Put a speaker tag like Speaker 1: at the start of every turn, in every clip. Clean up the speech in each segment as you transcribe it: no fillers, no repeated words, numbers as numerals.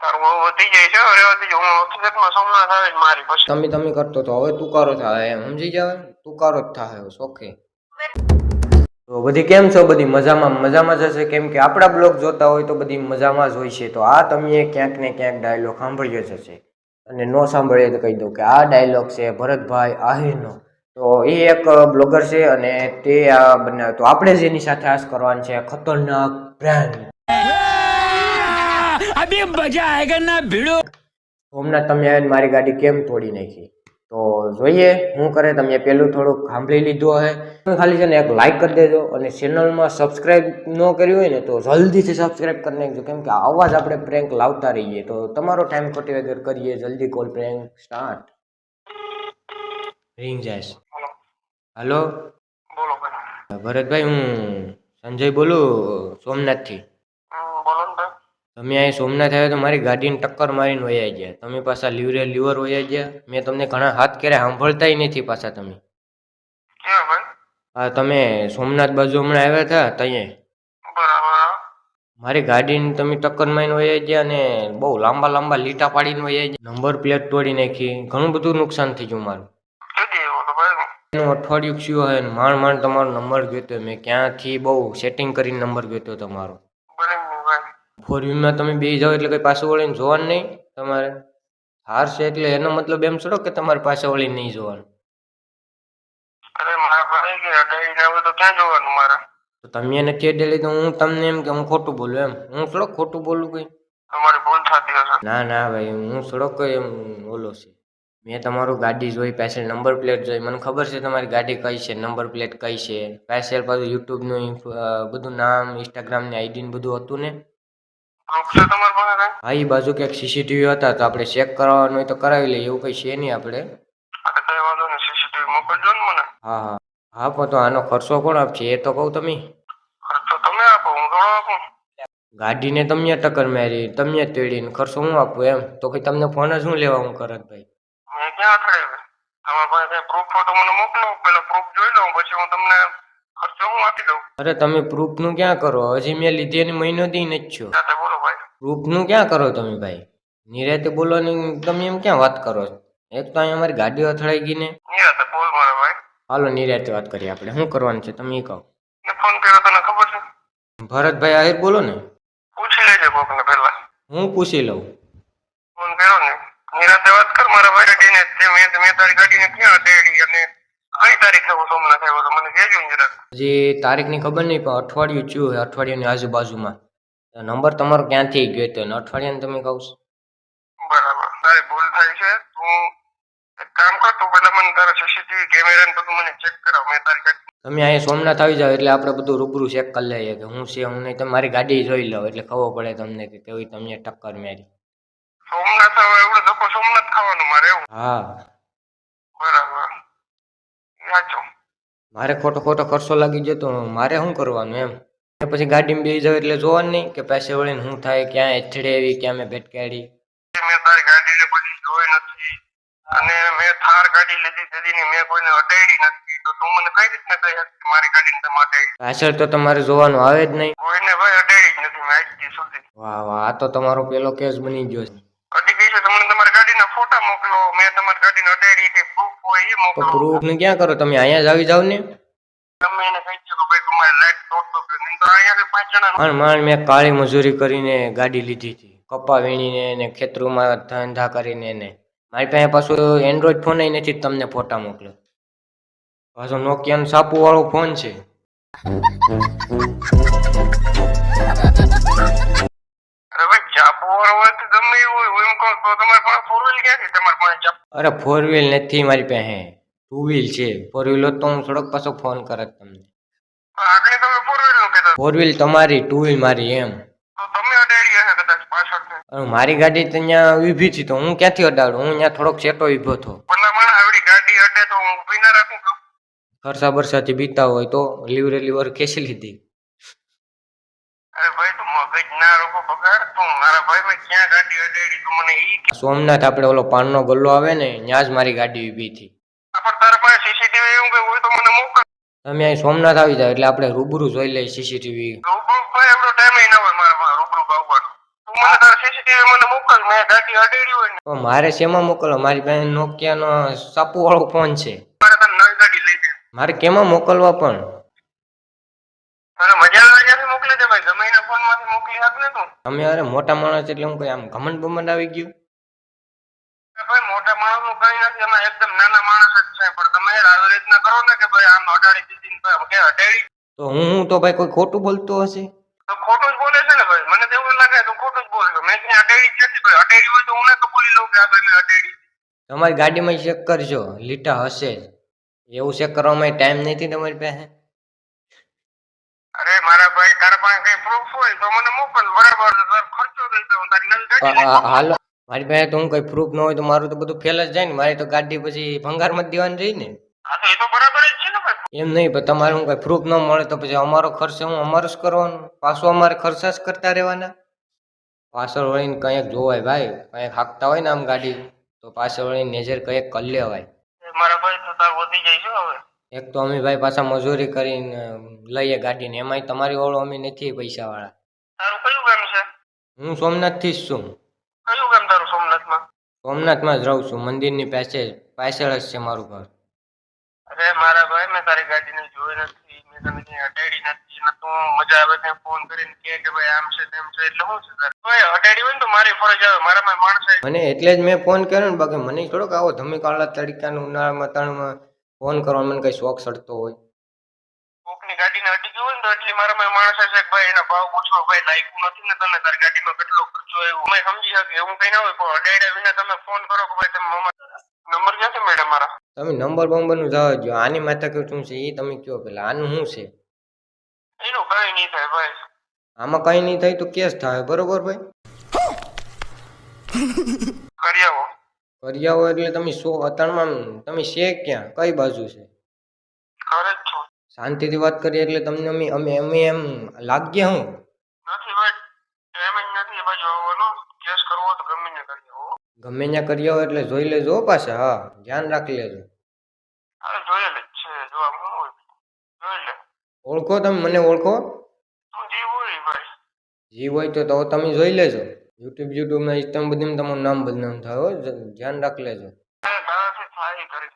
Speaker 1: તારું બહુ વધી જાય છે રેવાથી હું હકીકતમાં સોમનાથ આવે જ મારી પછી
Speaker 2: તમે કરતો તો હવે તુકારો થાય એમ સમજી જાવ તુકારો જ થાય ઓકે તો બધી કેમ છો બધી મજામાં જ હશે કેમ કે આપણા બ્લોગ જોતા હોય તો બધી મજામાં જ હોય છે તો આ તમે ક્યાંક ને ક્યાંક ડાયલોગ સાંભળ્યો જ હશે અને ન સાંભળીએ તો કહી દઉં કે આ ડાયલોગ છે ભરતભાઈ આહિરનો તો એ એક બ્લોગર છે અને તે આ બનાવ્યો તો આપણે જ એની સાથે આશ કરવાની છે ખતરનાક બ્રાન્ડ અભી મજા આયેગા ના ભીડો સોમનાથ તમે આવીને મારી ગાડી કેમ તોડી નાખી તો જોઈએ હું કરે તમે પેલું થોડુંક સાંભળી લીધું હશે તમે ખાલી છે ને એક લાઈક કરી દેજો અને ચેનલમાં સબસ્ક્રાઇબ ન કર્યું હોય ને તો જલ્દીથી સબસ્ક્રાઇબ કરી નાખજો કેમ કે આવા જ આપણે પ્રેન્ક લાવતા રહીએ તો તમારો ટાઈમ ખોટી વગર કરીએ જલ્દી કોલ પ્રેન્ક સ્ટાર્ટ રિંગ જાય હાલો
Speaker 1: બોલો
Speaker 2: ભરતભાઈ હું સંજય બોલું સોમનાથથી
Speaker 1: બોલો ને ભાઈ
Speaker 2: તમે અહીં સોમનાથ આવ્યા તો મારી ગાડીને ટક્કર મારીને વયા ગયા તમે પાછા લીવર વયા ગયા મેં તમને ઘણા હાથ કર્યા સાંભળતા નથી પાછા તમે
Speaker 1: ક્યાં ભાઈ
Speaker 2: હા તમે સોમનાથ બાજુ હમણાં આવ્યા હતા ત્યાં
Speaker 1: બરાબર
Speaker 2: મારી ગાડીને તમે ટક્કર મારીને વયા ગયા અને બહુ લાંબા લીટા પાડીને વયા ગયા નંબર પ્લેટ તોડી નાખી ઘણું બધું નુકસાન થઈ ગયું મારું
Speaker 1: કેદી આવ્યો તો ભાઈ
Speaker 2: એનું અઠવાડિયું થયું હોય ને માંડ તમારો નંબર ગયો મેં ક્યાંથી બહુ સેટિંગ કરીને નંબર ગયો તમારો
Speaker 1: બને નહીં ભાઈ
Speaker 2: ફોર વ્હીલમાં તમે બે જાઓ એટલે કઈ પાછું વળીને જોવાનું નહીં તમારે હાર છે એટલે એનો મતલબ એમ છોડો કે તમારે પાસે વળીને નહીં જોવાનું
Speaker 1: અરે મારા ભાઈ કે અડાઈને આવે તો ક્યાં જોવાનું મારે
Speaker 2: તો તમે નથી અડેલી તો હું તમને એમ કે હું ખોટું બોલું એમ હું થોડોક ખોટું બોલું કઈ
Speaker 1: તમારી ભૂલ થતી હશે
Speaker 2: ના ભાઈ હું થોડોક કઈ એમ બોલો છે મેં તમારું ગાડી જોઈ પાછળ નંબર પ્લેટ જોઈ મને ખબર છે તમારી ગાડી કઈ છે નંબર પ્લેટ કઈ છે પાછળ પાછું યુટ્યુબનું બધું નામ ઇન્સ્ટાગ્રામની આઈડી ને બધું હતું ને
Speaker 1: પ્રૂફ છે તમારી પાસે કઈ
Speaker 2: હા એ બાજુ ક્યાંક સીસીટીવી હતા તો આપણે ચેક કરાવવાનું હોય તો કરાવી લઈએ એવું કઈ છે નહીં આપણે
Speaker 1: અરે કઈ વાંધો નહીં સીસીટીવી મોકલજો ને મને
Speaker 2: હા પણ તો આનો ખર્ચો કોણ આપશે એ તો કહું તમે
Speaker 1: ખર્ચો તમે આપો હું થોડો આપું
Speaker 2: ગાડીને તમે ટક્કર મારી તમે તેડીને ખર્ચો હું આપું એમ તો પછી તમને ફોન જ શું લેવા હું કરત ભાઈ
Speaker 1: મેં ક્યાં અથડાવી તમારા પાસે કઈ પ્રૂફ હોય તો મને મોકલો પેલા પ્રૂફ જોઈ લઉં પછી હું તમને ખર્ચો હું આપી દઉં
Speaker 2: અરે તમે પ્રૂફનું ક્યાં કરો હજી મેં લીધી એની મહિનો દી નથી છો
Speaker 1: સાથે બોલો ભાઈ
Speaker 2: પ્રૂફનું ક્યાં કરો તમે ભાઈ નિરાતે બોલવાની તમે એમ ક્યાં વાત કરો એક તો અહીંયા અમારી ગાડીઓ અથડાઈ ગઈ ને
Speaker 1: નિરાતે બોલ મારા ભાઈ
Speaker 2: હાલો નિરાતે વાત કરીએ આપણે શું કરવાનું છે તમે એ કહો
Speaker 1: ને ફોન કર્યો તને ખબર છે
Speaker 2: ભરતભાઈ આહિર બોલો ને
Speaker 1: પૂછી લેજે કોકને પહેલા
Speaker 2: હું પૂછી લઉં
Speaker 1: ફોન કર્યો ને નિરાતે વાત કર મારા ભાઈ ગાડીને મેં તારી ગાડીને ક્યાં તેડી અને કઈ તારીખે હું સોમનાથ આવ્યો તો મને કહેજો ને જરાક
Speaker 2: હજી તારીખની ખબર નહીં પણ અઠવાડિયું થયું છે અઠવાડિયાની આજુબાજુમાં નંબર તમારો ક્યાંથી ગયો તો અઠવાડિયાને તમે કહું
Speaker 1: બરાબર તારી ભૂલ થાય છે તું એક કામ કર તું પેલા મને તારા સીસીટીવી કેમેરા ને બધું મને ચેક કરાવ મેં તારી ગાડી
Speaker 2: તમે અહીંયા સોમનાથ આવી જાવ એટલે આપણે બધું રૂબરૂ ચેક કરી લઈએ કે હું છે હું નહીં તમે મારી ગાડી જોઈ લો એટલે ખબર પડે તમને કે કેવી તમને ટક્કર મારી
Speaker 1: સોમનાથ હવે એવડો ધક્કો સોમનાથ ખાવાનું મારે એવું
Speaker 2: હા
Speaker 1: બરાબર સાચું
Speaker 2: મારે ખોટો ખર્ચો લાગી ગયો તો મારે શું કરવાનું એમ પછી ગાડીમાં બેસી જાવ એટલે જોવાનું નહીં કે પાસે વળીને શું થાય ક્યાં એથડે આવી ક્યાં મેં ભેટકાડી
Speaker 1: મેં તારી ગાડીને પછી જોઈ નથી અને મેં થાર ગાડી લીધી તેની મેં કોઈને અડાડી નથી તો તું મને કઈ રીતના કહી શકતી મારી ગાડીને તમે અડાડી
Speaker 2: પાછળ તો તમારે જોવાનું આવે જ નહીં
Speaker 1: કોઈને ભાઈ અડાડી જ નથી મેં આજ સુધી
Speaker 2: વાહ આ તો તમારો પેલો કેસ બની ગયો છે
Speaker 1: અડી ગઈ છે તમને તમારી ગાડીના ફોટા મોકલો મેં તમારી ગાડીને અડાડી કે પ્રૂફ હોય એ
Speaker 2: તો
Speaker 1: મોકલો
Speaker 2: પ્રૂફ ને ક્યાં કરો તમે અહીંયા જ આવી જાવ ને
Speaker 1: તમે એને કહી દો કે ભાઈ તમારે લાઈટ તોડતો કે નહીં તો અહીંયા 5 જણા
Speaker 2: માંડ મેં કાળી મજૂરી કરીને ગાડી લીધી હતી કપા વીણીને ને ખેતરોમાં ધંધા કરીને ને મારી પાસે પાછું એન્ડ્રોઈડ ફોન નથી તમને ફોટા મોકલ્યો પાછો નોકિયાનો સાપુ વાળો ફોન છે
Speaker 1: અરે ભાઈ ચાપુ વાળો હોય તો ગમે એવું હોય હું એમ કહું તો તમારે પાસે ફોર વ્હીલ ક્યાંથી તમારી પાસે ચાપુ
Speaker 2: અરે ફોર વ્હીલ નથી મારી પાસે ટુ વ્હીલ છે ફોર વ્હીલ હોત તો હું થોડોક પાછો ફોન કરત તમને
Speaker 1: આગળ તમે ફોર વ્હીલ નું કહેતા
Speaker 2: ફોર વ્હીલ તમારી ટુ વ્હીલ મારી એમ
Speaker 1: તો તમે અડાડી હશે કદાચ પાછળથી
Speaker 2: અને મારી ગાડી તો અહીંયા ઊભી હતી તો હું ક્યાંથી અડાડું હું અહીંયા થોડોક સેટો ઊભો હતો
Speaker 1: ભલા માણસ આવડી ગાડી અડે તો હું ઊભી ના રાખું કામ
Speaker 2: ખરસા બરસાથી બીતા હોય તો લીવર ખેંચી લીધી
Speaker 1: અરે ભાઈ તું મગજ ના રોકો બગાડ તું મારા ભાઈ ક્યાં ગાડી અડાડી તું મને ઈ કે
Speaker 2: સોમનાથ આપણે ઓલો પાનનો ગલ્લો આવે ને ત્યાં જ મારી ગાડી ઊભી હતી
Speaker 1: પણ તારા પાસે સીસીટીવી એવું કઈ હોય તો મને મોકલ
Speaker 2: તમે અહીં સોમનાથ આવી જાવ એટલે આપણે રૂબરૂ જોઈ લઈએ સીસીટીવી
Speaker 1: રૂબરૂ ભાઈ એવડો ટાઈમ ના હોય મારા પાસે રૂબરૂ આવવાનો તું મને તારા સીસીટીવી મને મોકલ, મેં ગાડી અડેડી હોય ને.
Speaker 2: તો મારે શેમાં મોકલો? મારી પાસે નોકિયાનો સાપુ વાળો ફોન છે.
Speaker 1: મારે તને નવી ગાડી લઈ દે.
Speaker 2: મારે કેમાં મોકલવા પણ?
Speaker 1: તને મજા આવે ત્યાંથી મોકલી દે ભાઈ, ગમે એના ફોન માંથી મોકલી આપ ને તું.
Speaker 2: તમે અરે મોટા માણસ એટલે હું કઈ આમ ઘમંડ બમંડ આવી ગયું?
Speaker 1: ભાઈ મોટા માણસ નું કઈ નથી, અમે એકદમ નાના માણસ જ છે, પણ તમે આવી રીતના કરો ને કે ભાઈ આમ અડાડી દીધી કે અડાડી.
Speaker 2: તો હું તો ભાઈ કોઈ ખોટું બોલતો હશે?
Speaker 1: તો ખોટું જ બોલે છે ને ભાઈ, મને તો એવું લાગે તું ખોટું જ બોલે. મેં ક્યાં અડાડી જ નથી ભાઈ, અડાડી હોય તો હું ના કબૂલી લઉં કે આ ભાઈ મેં અડાડી.
Speaker 2: તમારી ગાડીમાં ચેક કરજો, લીટા હશે જ. એવું ચેક કરવામાં ટાઈમ નથી તમારી પાસે?
Speaker 1: અરે મારા ભાઈ, તારા પાસે કઈ પ્રૂફ હોય તો મને મોકલ, બરાબર? તારો ખર્ચો દઈ દઉં, તારી નવી ગાડી લઈ દઉં.
Speaker 2: હાલો, મારી પાસે તો હું કઈ પ્રૂફ ન હોય તો મારું તો બધું ફેલ જ જાય ને. મારી તો ગાડી પછી ભંગારમાં જ દેવાની રહી ને.
Speaker 1: હા તો એ તો બરાબર જ છે ને ભાઈ.
Speaker 2: એમ નહીં, પણ તમારે હું કઈ પ્રૂફ ન મળે તો પછી અમારો ખર્ચ હું અમારું જ કરવાનું, પાછું અમારે ખર્ચા જ કરતા રહેવાના. પાછળ વળીને કંઈક જોવાય ભાઈ, કંઈક હાંકતા હોય ને આમ ગાડી તો પાછળ વળીને નજર કંઈક કરી લેવાય.
Speaker 1: મારા ભાઈ તો તાર વધી જાય છે હવે.
Speaker 2: એક તો અમે ભાઈ પાછા મજૂરી કરીને લઈએ ગાડીને, એમાંય તમારી ઓળો અમે નથી પૈસા વાળા.
Speaker 1: તારું કયું ગામ છે?
Speaker 2: હું સોમનાથ થી જ છું.
Speaker 1: કયું ગામ તારું સોમનાથમાં?
Speaker 2: સોમનાથમાં જ રહું છું, મંદિરની પાછળ જ છે મારું ઘર.
Speaker 1: અરે મારા ભાઈ, મેં તારી ગાડીને જોઈ નથી, મેં તને ક્યાંય અડાડી નથી, ને તું મજા આવે ત્યાં ફોન કરીને કે ભાઈ આમ છે તેમ છે, એટલે શું છે તારે? ભાઈ અડાડી હોય ને તો મારી ફરજ આવે, મારામાં માણસ છે.
Speaker 2: મને એટલે જ મેં ફોન કર્યો ને, બાકી મને થોડોક આવો ધમીકાળા તડકાનું ઉનાળામાં તણમાં ફોન કરવાનો મને કઈ શોખ ચડતો હોય.
Speaker 1: કોકની ગાડીને અડી ગયું હોય ને તો એટલી મારામાં માણસ છે કે ભાઈ એના ભાવ પૂછવા ભાઈ લાયકું નથી ને તને, તારી ગાડીમાં કેટલો ખર્ચો આવ્યો મેં સમજી શકી, એવું કઈ ના હોય. પણ અડાડ્યા વિના તમે ફોન કરો કે ભાઈ તમે નંબર ક્યાંથી મેડમ મારા?
Speaker 2: તમે નંબર બંબર નું જવા દો, આની માથા કે શું છે એ તમે કયો પેલા. આનું શું છે?
Speaker 1: એનું કઈ નહીં થાય ભાઈ.
Speaker 2: આમાં કઈ નહીં થાય તો કેસ થાય, બરોબર ભાઈ?
Speaker 1: કરી આવો.
Speaker 2: કરી આવો એટલે તમે અત્યારમાં તમે છે ક્યાં, કઈ બાજુ છે?
Speaker 1: ઘરે જ છું.
Speaker 2: શાંતિથી વાત કરીએ એટલે તમને અમે એમ લાગીએ હું?
Speaker 1: નથી ભાઈ, એમ જ નથી બાજુ આવવાનો. કેસ કરવો તો ગમે ને કરી આવો.
Speaker 2: ગમે ત્યાં કરી આવો એટલે જોઈ લેજો પાછા. હા, ધ્યાન રાખી લેજો.
Speaker 1: અરે જોયેલ જ છે, જો આમ શું હોય જોઈ લે.
Speaker 2: ઓળખો તમે મને? ઓળખો?
Speaker 1: તું જે હોય ભાઈ.
Speaker 2: જી હોય તો તમે જોઈ લેજો. યુટ્યુબમાં ઇન્સ્ટામાં બધીમાં તમારું નામ બદનામ થાય હો, ધ્યાન રાખી લેજો.
Speaker 1: તારાથી થાય કરી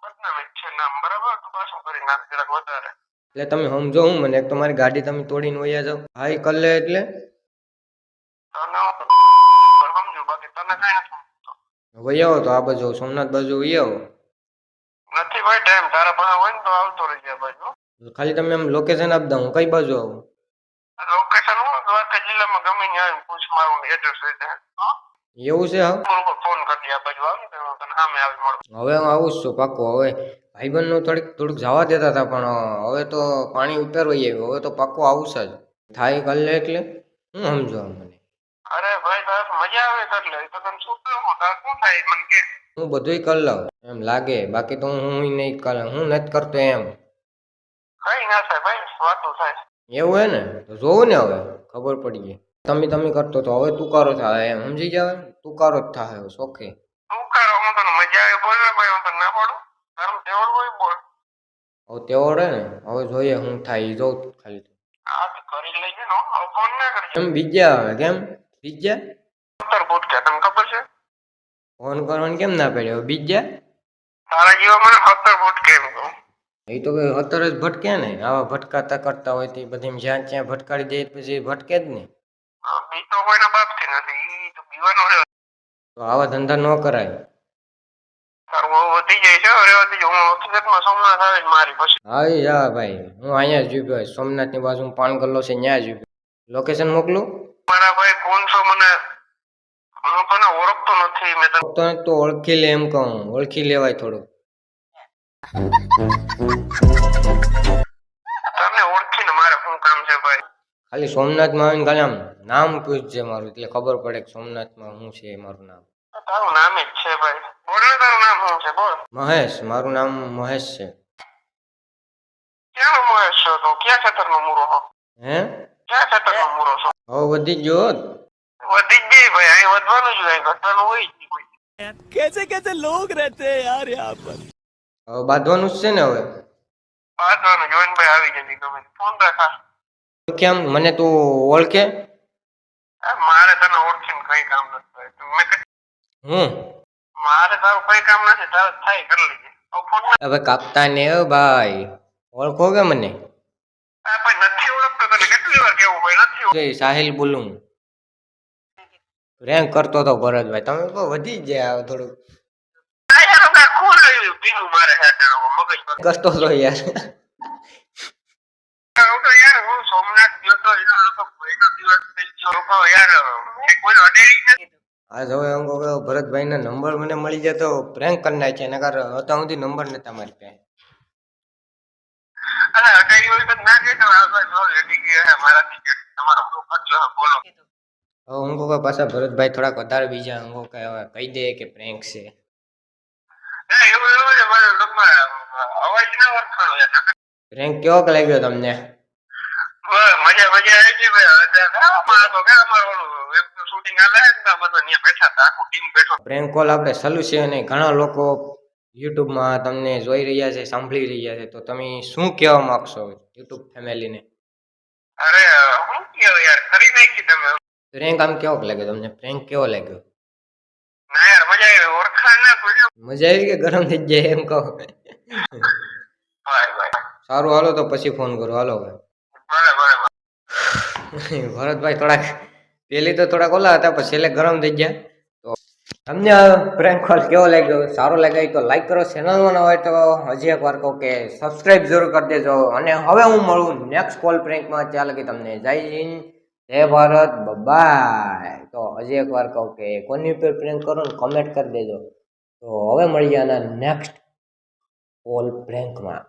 Speaker 1: બદનામ જ છે નામ, બરાબર? તું પાછું કરી નાખ જરાક વધારે.
Speaker 2: એટલે તમે સમજો હું મને, એક તમારી ગાડી તમે તોડીને વયા જાવ, હા એ કરી લે એટલે
Speaker 1: તને હું સમજુ, બાકી તને કઈ નથી સમજતો.
Speaker 2: વહી આવો તો આ બાજુ સોમનાથ બાજુ વહી આવો.
Speaker 1: નથી ભાઈ ટાઈમ, તારા પાસે હોય ને તો આવતો રહી જાય બાજુ.
Speaker 2: ખાલી તમે એમ લોકેશન આપી દઉં, કઈ બાજુ આવું?
Speaker 1: લોકેશન હું દ્વારકા જિલ્લામાં ગમે ત્યાં આવીને પૂછ, મારું એડ્રેસ હોય ત્યાં.
Speaker 2: એવું છે? હા,
Speaker 1: ફોન કરી આ બાજુ આવી ને હું તને સામે આવી મળું.
Speaker 2: હવે હું આવું જ છું પાક્કો. હવે ભાઈબંધ નું થોડુંક જવા દેતા હતા, પણ હવે તો પાણી ઉપર વહી આવ્યું, હવે તો પાક્કો આવશે જ. થાય કરી લે એટલે હું સમજો મને.
Speaker 1: અરે ભાઈ તારે મજા આવે એટલે તો તને શું કહું, તારે શું થાય મને કે.
Speaker 2: હું બધુંય કરી લઉં એમ લાગે, બાકી તો હું નહીં કરે, હું નથી કરતો એમ.
Speaker 1: કઈ ના થાય ભાઈ, વાતું થાય.
Speaker 2: એવું હે ને? તો જોવું ને, હવે ખબર પડી ગઈ. તમે કરતો તો હવે તુકારો થાય એમ, સમજી જાવ? તુકારો જ થાય સોખે.
Speaker 1: તું કરો, હું તને મજા આવે બોલ ભાઈ, હું તને ના પાડું. તારું તેવડ હોય બોલ.
Speaker 2: હવે તેવડે ને, હવે જોઈએ હું થાય એ જોઉં ખાલી.
Speaker 1: હા તો કરી લઈએ ને, હવે ફોન ના કરજો.
Speaker 2: એમ બીજા આવે કેમ? બીજા
Speaker 1: 17 ફૂટ કે તને ખબર છે?
Speaker 2: ફોન કરવાનું કેમ ના પડે? હવે બીજા
Speaker 1: તારા જેવા મને 17 ફૂટ કેમ કહું?
Speaker 2: એ તો અત્યારે જ ભટકે ને, આવા ભટકાતા કરતા હોય તો બધી જ્યાં ત્યાં ભટકાડી દે પછી ભટકે જ ને.
Speaker 1: બી તો કોઈના બાપથી નથી, ઈ તો બીવાનો રહ્યો.
Speaker 2: તો આવા ધંધા ન કરાય.
Speaker 1: તારું બહુ વધી જાય છે, અરે વધી જાય. હું હકીકતમાં સોમનાથ આવે જ મારી પછી.
Speaker 2: હા જા ભાઈ, હું અહીંયા જ ઉભ્યો, સોમનાથની બાજુ પાન ગલ્લો છે ત્યાં જ ઉભ્યો. લોકેશન મોકલું?
Speaker 1: મારા ભાઈ કોણ છો મને? હું તને ઓળખતો નથી. મેં તને
Speaker 2: તો ઓળખી લે એમ કહું, ઓળખી લેવાય થોડું.
Speaker 1: તને ઓળખીને મારે શું કામ છે ભાઈ?
Speaker 2: ખાલી સોમનાથમાં આવીને ખાલી આમ નામ પૂછજે મારું, એટલે ખબર પડે કે સોમનાથમાં શું છે મારું નામ.
Speaker 1: તારું નામ જ છે ભાઈ, બોલ ને તારું નામ શું છે બોલ.
Speaker 2: મહેશ, મારું નામ મહેશ છે.
Speaker 1: ક્યાંનો મહેશ છો તું? ક્યાં ખેતરનો મૂરો છો?
Speaker 2: હે?
Speaker 1: ક્યાં ખેતરનો મૂરો છો?
Speaker 2: હવે વધી ગયો.
Speaker 1: વધી જ જાય ભાઈ, અહીં વધવાનું જ હોય, ઘટવાનું હોય જ નહીં કોઈ.
Speaker 3: कैसे कैसे लोग रहते हैं यार यहाँ पर.
Speaker 2: હવે બાંધવાનું જ છે ને હવે.
Speaker 1: બાંધવાનું જોઈને ભાઈ આવી જતી ગમે ફોન રાખા.
Speaker 2: કેમ મને તું ઓળખે?
Speaker 1: મારે તને ઓળખીને કઈ કામ નથી મારે તારું કઈ કામ નથી તારે થાય કરી લેજે ફોન
Speaker 2: હવે કાપતા ને ભાઈ ઓળખો કે મને
Speaker 1: પણ નથી ઓળખતો તને કેટલી વાર કેવું ભાઈ નથી
Speaker 2: સાહિલ બોલું રેન્ક કરતો તો ભરતભાઈ તમે તો વધી જ ગયા થોડુંક
Speaker 1: મારે મગજ
Speaker 2: કરતો તો યાર
Speaker 1: હું સોમનાથ ગયો તો એનો દિવસ થઈ ગયો યાર કોઈ અડેરી નથી
Speaker 2: આજ હવે એમ કહું કે ભરતભાઈ ના નંબર મને મળી જાય તો પ્રેન્ક કરી નાખે નકર હતા સુધી નંબર નતા મારી પાસે
Speaker 1: અરે અડેરી હોય તો ના કહેતો મારાથી તમારો ખર્ચો બોલો
Speaker 2: હવે હું કહું કે પાછા ભરતભાઈ થોડાક વધારે બીજા હું કહું કે હવે કહી દે કે પ્રેન્ક છે
Speaker 1: એવું એવું છે મારો અવાજ ના ઓળખાણો યાર
Speaker 2: પ્રેન્ક કેવો લાગ્યો તમને
Speaker 1: મજા આવી ગઈ ભાઈ તો કે અમારું વેબ શૂટિંગ હાલે ને બધું અહીંયા બેઠા હતા આખું ટીમ બેઠો
Speaker 2: પ્રેન્ક કોલ આપણે સોલ્યુશન અને ઘણા લોકો યુટ્યુબમાં તમને જોઈ રહ્યા છે સાંભળી રહ્યા છે તો તમે શું કહેવા માંગશો યુટ્યુબ ફેમિલીને
Speaker 1: અરે હું કેવો યાર કરી નાખી તમે
Speaker 2: પ્રેન્ક આમ કેવો લાગ્યો તમને પ્રેન્ક કેવો લાગ્યો
Speaker 1: ના યાર મજા આવી ઓળખાણ ના કોઈ
Speaker 2: મજા આવી કે ગરમ થઈ જાય એમ કહો
Speaker 1: ભાઈ
Speaker 2: સારું હાલો તો પછી ફોન કરો હાલો ભરતભાઈ થોડાક પેલી તો થોડાક ઓલા હતા પછી છેલ્લે ગરમ થઈ ગયા તો તમને પ્રેન્ક કોલ કેવો લાગ્યો સારો લાગ્યો તો લાઈક કરો ચેનલમાં ન હોય તો હજી એક વાર કહું કે સબસ્ક્રાઇબ જરૂર કરી દેજો અને હવે હું મળું નેક્સ્ટ કોલ પ્રેન્કમાં ત્યાં લગી તમને જય હિન્દ જય ભારત બાય તો હજી એક વાર કહું કે કોની ઉપર પ્રેન્ક કરો ને કમેન્ટ કરી દેજો તો હવે મળીએ આના નેક્સ્ટ કોલ પ્રેન્કમાં